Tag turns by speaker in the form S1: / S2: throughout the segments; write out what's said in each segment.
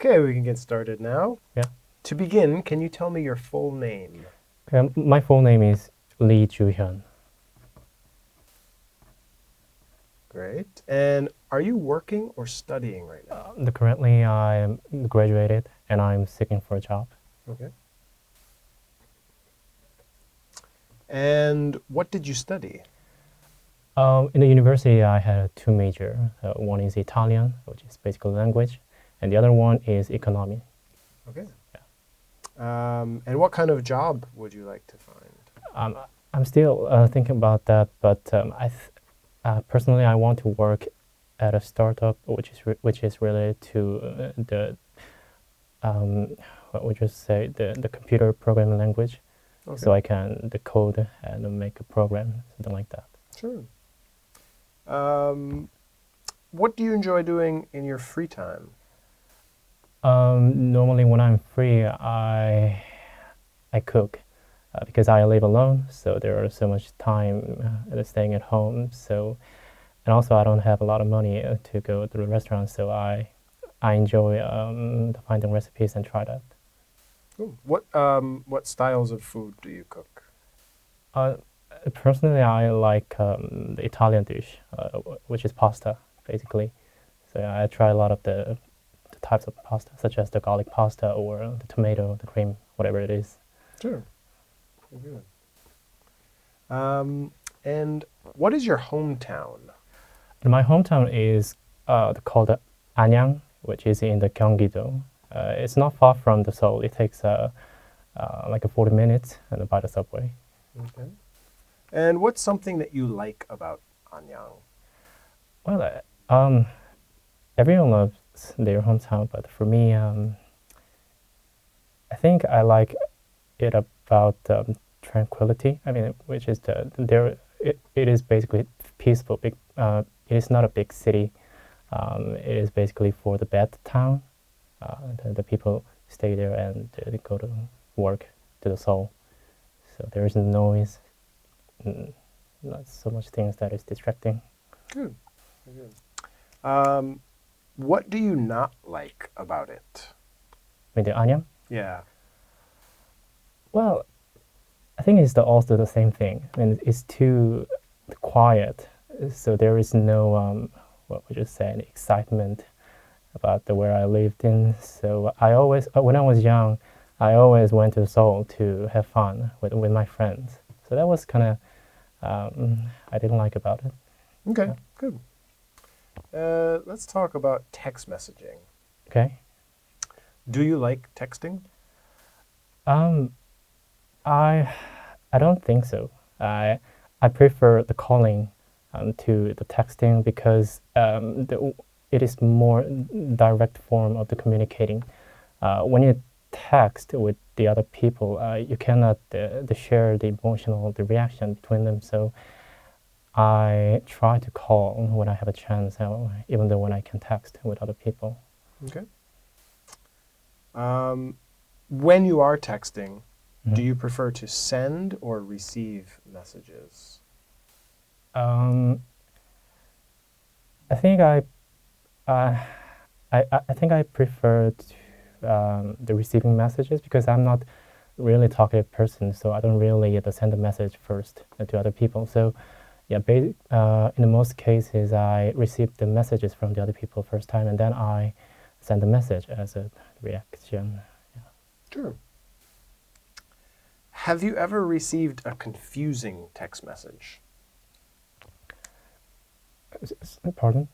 S1: Okay, we can get started now.
S2: Yeah.
S1: To begin, can you tell me your full name?
S2: My full name is Lee Ju-hyun.
S1: Great. And are you working or studying right now?
S2: Currently, I am graduated and I'm seeking for a job.
S1: Okay. And what did you study?
S2: In the university, I had two major. One is Italian, which is basically language, and the other one is economy.
S1: Okay. And what kind of job would you like to find?
S2: I'm still thinking about that, but personally, I want to work at a startup which is related to what would you say, the computer programming language, so I can decode and make a program, something like that.
S1: Sure. What do you enjoy doing in your free time?
S2: Normally, when I'm free, I cook because I live alone, so there is so much time staying at home. So, and also I don't have a lot of money to go to the restaurant, so I enjoy finding recipes and try that.
S1: Cool. What styles of food do you cook?
S2: Personally, I like the Italian dish, which is pasta, basically. So I try a lot of the types of pasta, such as the garlic pasta or the tomato, the cream, whatever it is.
S1: Sure. Very good. And what is your hometown?
S2: My hometown is called Anyang, which is in the Gyeonggi-do. It's not far from the Seoul. It takes like 40 minutes by the subway.
S1: Okay. And what's something that you like about Anyang?
S2: Well, everyone loves their hometown, but for me, I think I like it about tranquility. I mean, which is it is basically peaceful. It is not a big city. It is basically for the bed town. The people stay there and they go to work to the Seoul. So there is noise, not so much things that is distracting.
S1: Good. Very good. What do you not like about it?
S2: With the Anyang?
S1: Yeah.
S2: Well, I think it's also the same thing. I mean, it's too quiet, so there is no what would you say, excitement about where I lived in. So I always, when I was young, I always went to Seoul to have fun with my friends. So that was kind of I didn't like about it.
S1: Okay. Yeah. Good. Let's talk about text messaging.
S2: Okay.
S1: Do you like texting?
S2: I don't think so. I prefer the calling to the texting because it is more direct form of the communicating. When you text with the other people, you cannot share the emotional, the reaction between them. So I try to call when I have a chance, even though when I can text with other people.
S1: Okay. When you are texting, do you prefer to send or receive messages?
S2: I think I think I prefer the receiving messages because I'm not really a talkative person, so I don't really send a message first to other people. So yeah, in the most cases, I receive the messages from the other people first time, and then I send the message as a reaction. Yeah.
S1: Sure. Have you ever received a confusing text message?
S2: Pardon?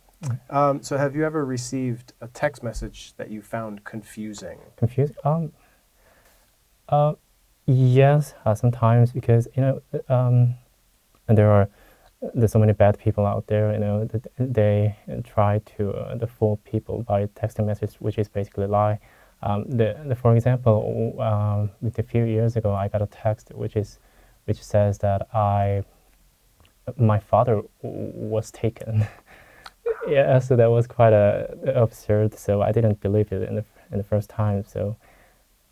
S1: So have you ever received a text message that you found confusing?
S2: Confused? Yes, sometimes because there's so many bad people out there. That they try to fool people by texting message, which is basically a lie. For example, a few years ago, I got a text which says that my father was taken. Yeah, so that was quite absurd. So I didn't believe it in the first time. So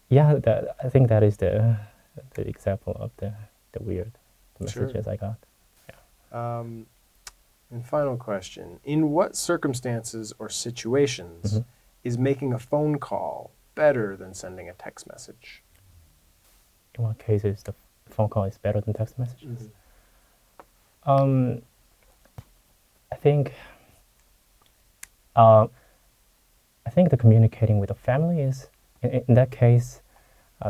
S2: yeah, I think that is the example of the weird messages I got. Yeah.
S1: And final question: in what circumstances or situations is making a phone call better than sending a text message?
S2: In what cases the phone call is better than text messages?
S1: Mm-hmm.
S2: I think uh, I think the communicating with the family is in that case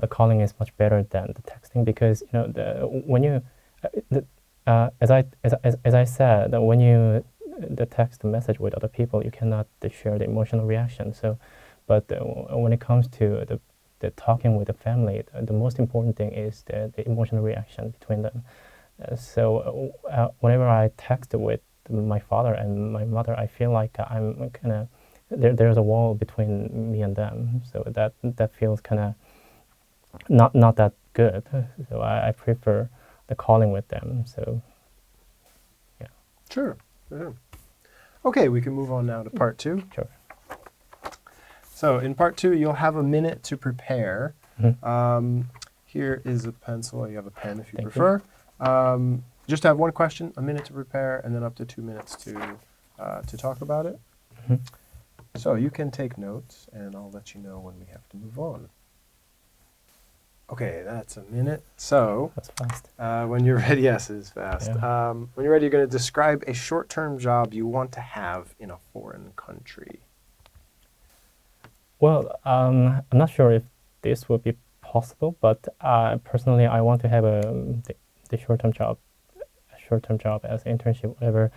S2: the calling is much better than the texting, because you know when you as I said, that when you the text message with other people, you cannot share the emotional reaction. So, but when it comes to the talking with the family, the most important thing is the emotional reaction between them. So whenever I text with my father and my mother, I feel like I'm kind of there's a wall between me and them. So that feels kind of not that good. So I prefer the calling with them. So yeah.
S1: Sure. Okay, we can move on now to part 2.
S2: Sure.
S1: So in part 2, you'll have a minute to prepare.
S2: Mm-hmm.
S1: Here is a pencil. You have a pen if you
S2: Thank
S1: prefer. Just have one question, a minute to prepare, and then up to 2 minutes to talk about it.
S2: Mm-hmm.
S1: So you can take notes, and I'll let you know when we have to move on. Okay, that's a minute. So
S2: That's fast.
S1: when you're ready, yes, it is fast.
S2: Yeah.
S1: When you're ready, you're going to describe a short-term job you want to have in a foreign country.
S2: Well, I'm not sure if this would be possible, but personally, I want to have the short-term job as internship, whatever,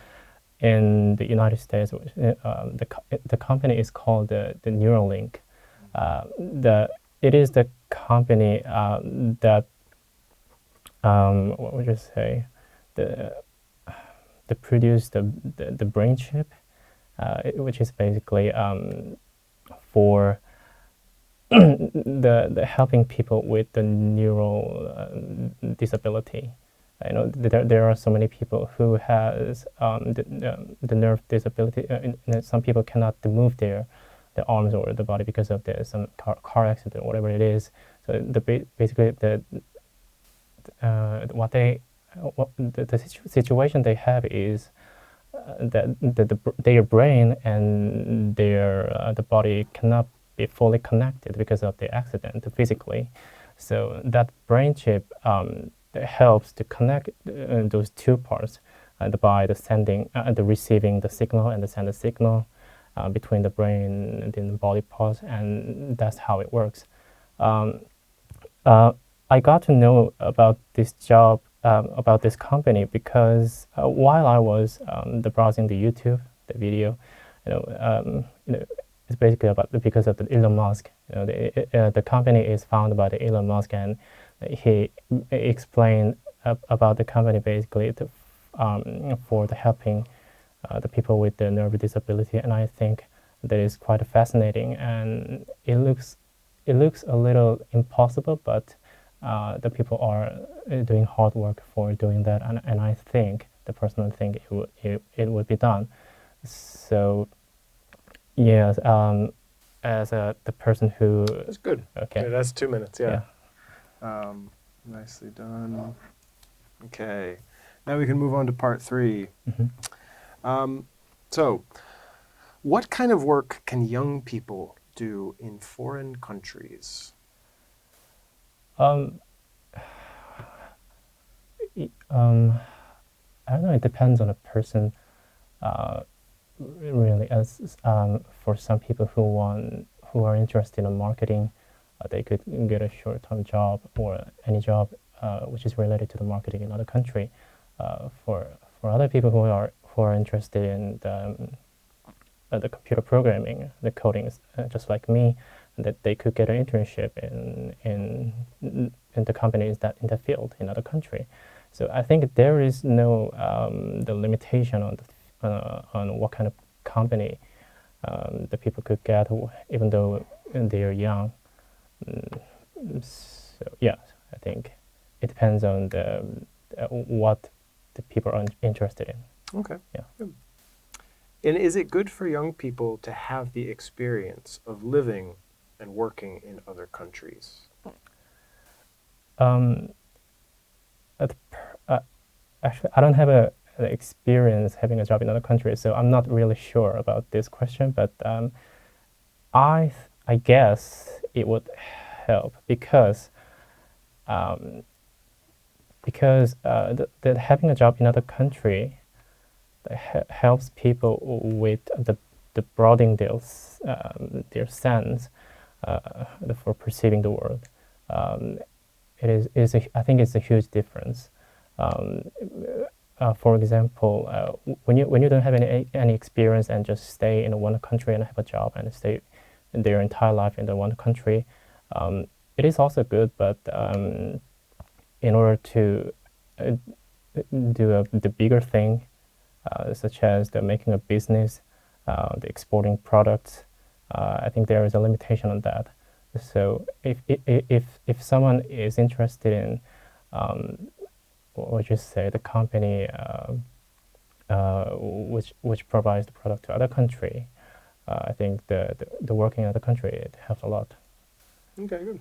S2: in the United States. The company is called the Neuralink. It is the company that what would you say the produce the brain chip, which is basically for the helping people with the neural disability. I know there are so many people who has the nerve disability. Some people cannot move their arms or the body because of some car accident or whatever it is. So basically the situation they have is that their brain and the body cannot be fully connected because of the accident physically. So that brain chip helps to connect those two parts by the receiving the signal and the send the signal between the brain and the body parts, and that's how it works. I got to know about this job, about this company, because while I was browsing the YouTube, the video, it's basically because of the Elon Musk. The company is founded by the Elon Musk, and he explained about the company basically for the helping the people with the nerve disability, and I think that is quite fascinating. And it looks a little impossible, but the people are doing hard work for doing that, and I think the personal think it would be done. So yes, as the person who
S1: That's good.
S2: okay,
S1: That's 2 minutes. Yeah.
S2: yeah.
S1: Nicely done. Okay, now we can move on to part 3.
S2: Mm-hmm.
S1: So, what kind of work can young people do in foreign countries?
S2: I don't know. It depends on a person. Really, as for some people who are interested in marketing, they could get a short-term job or any job which is related to the marketing in another country. For other people who are interested in the computer programming, the coding, just like me, that they could get an internship in the companies that in the field in other country. So I think there is no the limitation on what kind of company the people could get, even though they are young. So yeah, I think it depends on what the people are interested in.
S1: Okay.
S2: Yeah.
S1: Good. And is it good for young people to have the experience of living and working in other countries?
S2: Actually, I don't have an experience having a job in another country, so I'm not really sure about this question. But I guess it would help um, because having a job in another country helps people with the broadening their sense for perceiving the world. Um, I think it's a huge difference. Um, for example, when you don't have any experience and just stay in one country and have a job and stay their entire life in the one country, it is also good. But in order to uh, do the bigger thing, such as the making a business, the exporting products, I think there is a limitation on that. So if someone is interested in, or just say the company which provides the product to other country, I think the working in other country, it helps a lot.
S1: Okay, good.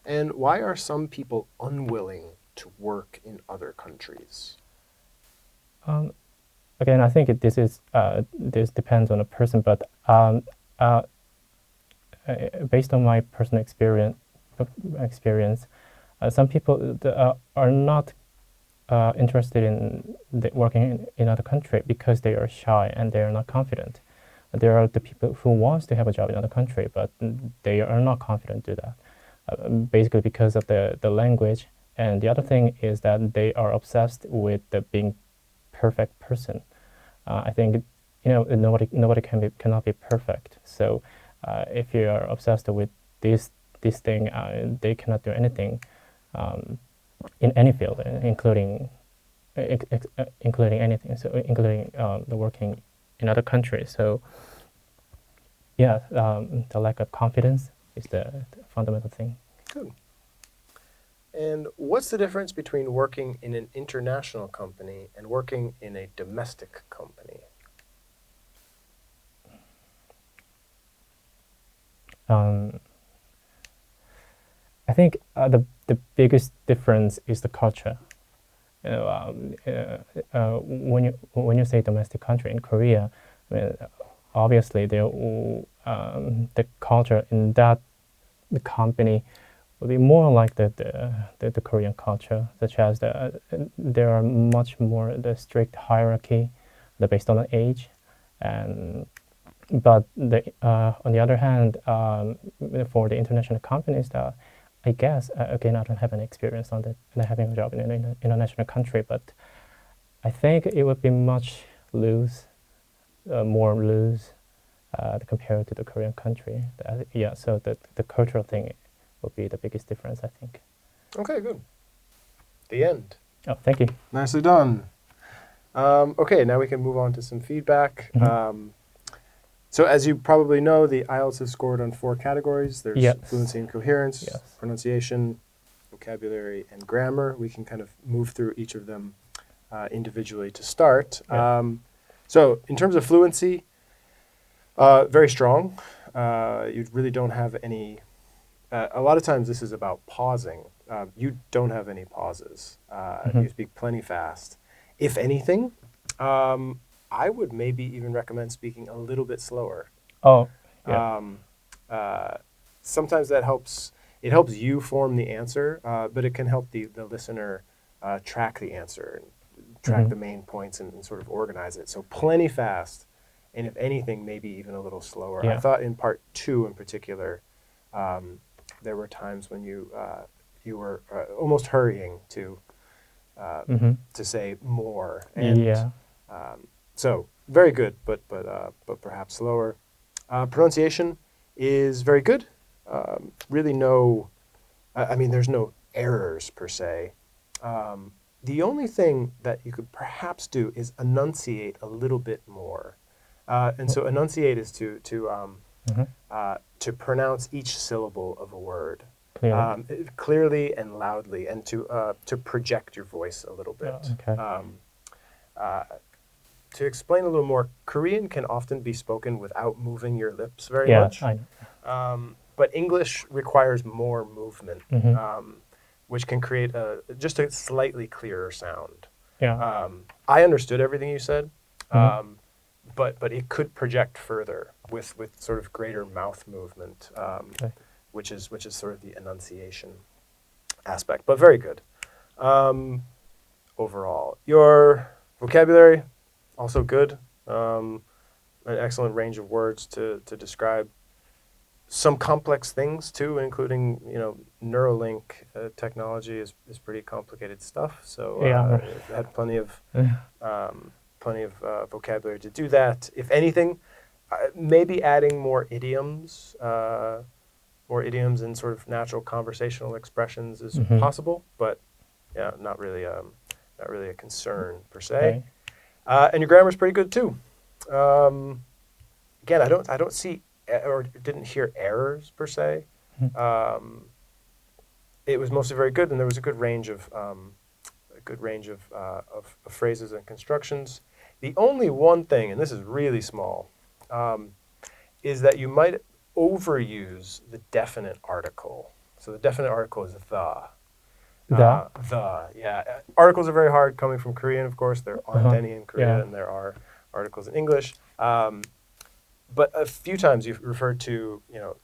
S1: And why are some people unwilling to work in other countries?
S2: Um, Again, I think this depends on a person, but uh, based on my personal experience, some people are not interested in working in another country because they are shy and they are not confident. There are the people who wants to have a job in another country, but they are not confident to do that, basically because of the language. And the other thing is that they are obsessed with the being perfect person. I think nobody cannot be perfect. So if you are obsessed with this thing, they cannot do anything um, in any field, including anything. So including the working in other countries. So yeah, the lack of confidence is the fundamental thing.
S1: Good. And what's the difference between working in an international company and working in a domestic company?
S2: I think the biggest difference is the culture. When you say domestic country in Korea, I mean, obviously the culture in that the company will be more like the Korean culture, such as there are much more the strict hierarchy, based on the age, and but on the other hand, for the international companies, that I guess again I don't have any experience on that having a job in an international country, but I think it would be much more loose compared to the Korean country. Yeah, so the cultural thing would be the biggest difference, I think.
S1: Okay, good. The end.
S2: Oh, thank you.
S1: Nicely done. Okay, now we can move on to some feedback. So as you probably know, the IELTS is scored on 4 categories. There's
S2: Yes.
S1: fluency and coherence,
S2: Yes.
S1: pronunciation, vocabulary, and grammar. We can kind of move through each of them individually to start.
S2: Yeah.
S1: So in terms of fluency, very strong. You really don't have any... a lot of times this is about pausing. You don't have any pauses. You speak plenty fast. If anything, I would maybe even recommend speaking a little bit slower.
S2: Oh, yeah.
S1: Sometimes that helps. It helps you form the answer, but it can help the listener track the answer and track the main points and sort of organize it. So plenty fast, and if anything, maybe even a little slower.
S2: Yeah.
S1: I thought in part 2 in particular, there were times when you were almost hurrying to say more. And
S2: Yeah.
S1: so very good, but perhaps slower. Pronunciation is very good. Really no, I mean, there's no errors per se. The only thing that you could perhaps do is enunciate a little bit more. And so enunciate is to pronounce each syllable of a word
S2: Clearly.
S1: clearly and loudly, and to project your voice a little bit.
S2: Oh, okay.
S1: To explain a little more, Korean can often be spoken without moving your lips very
S2: Yeah,
S1: much.
S2: I know.
S1: But English requires more movement, which can create just a slightly clearer sound.
S2: Yeah.
S1: I understood everything you said, but it could project further with sort of greater mouth movement,
S2: Okay.
S1: which is sort of the enunciation aspect. But very good overall. Your vocabulary also good. An excellent range of words to describe some complex things too, including Neuralink technology is pretty complicated stuff. So
S2: Yeah.
S1: had plenty of vocabulary to do that. If anything, maybe adding more idioms and sort of natural conversational expressions is possible, but yeah, not really a concern per se.
S2: Okay.
S1: And your grammar is pretty good too. Again, I don't see or didn't hear errors per se. It was mostly very good, and there was a good range of phrases and constructions. The only one thing, and this is really small, is that you might overuse the definite article. So the definite article is the. Yeah. Articles are very hard coming from Korean, of course. There aren't any in Korea, and there are articles in English. But a few times you've referred to,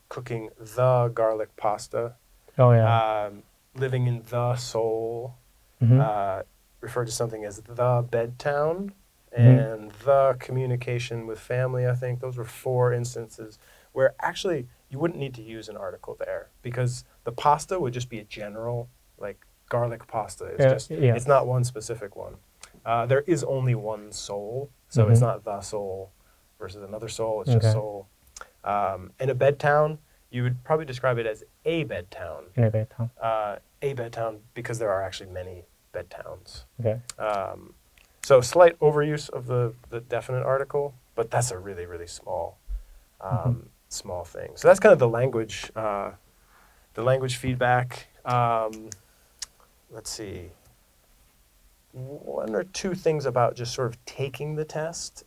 S1: cooking the garlic pasta.
S2: Oh yeah.
S1: Living in the Seoul. Referred to something as the bed town and the communication with family, I think. Those were 4 instances where actually you wouldn't need to use an article there because the pasta would just be a general, like garlic pasta. It's it's not one specific one. There is only one Seoul, so it's not the Seoul versus another Seoul. It's just Seoul. In a bed town, you would probably describe it as a bed town.
S2: In a bed town.
S1: A bed town because there are actually many bed towns.
S2: Okay.
S1: So slight overuse of the definite article, but that's a really, really small small thing. So that's kind of the language feedback. Let's see. 1 or 2 things about just sort of taking the test.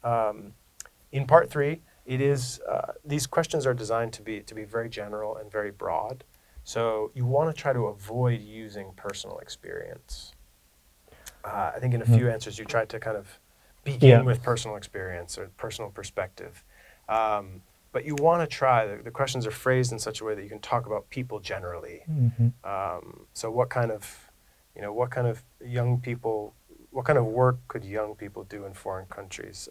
S1: In part 3, it is these questions are designed to be very general and very broad. So you want to try to avoid using personal experience. I think in a few answers you tried to kind of begin with personal experience or personal perspective. But you want to try, the questions are phrased in such a way that you can talk about people generally. So what kind of young people, what kind of work could young people do in foreign countries?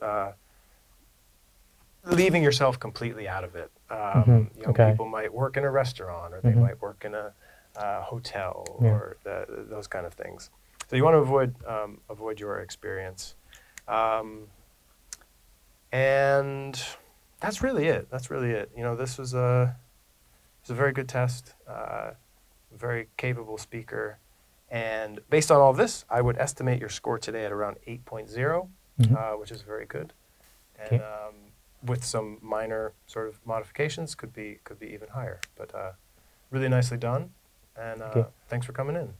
S1: Leaving yourself completely out of it. Young people might work in a restaurant, or they might work in a hotel, or those kind of things. So you want to avoid your experience, and that's really it. This was a very good test. Very capable speaker, and based on all this, I would estimate your score today at around 8.0, which is very good. And with some minor sort of modifications, could be even higher. But really nicely done, and thanks for coming in.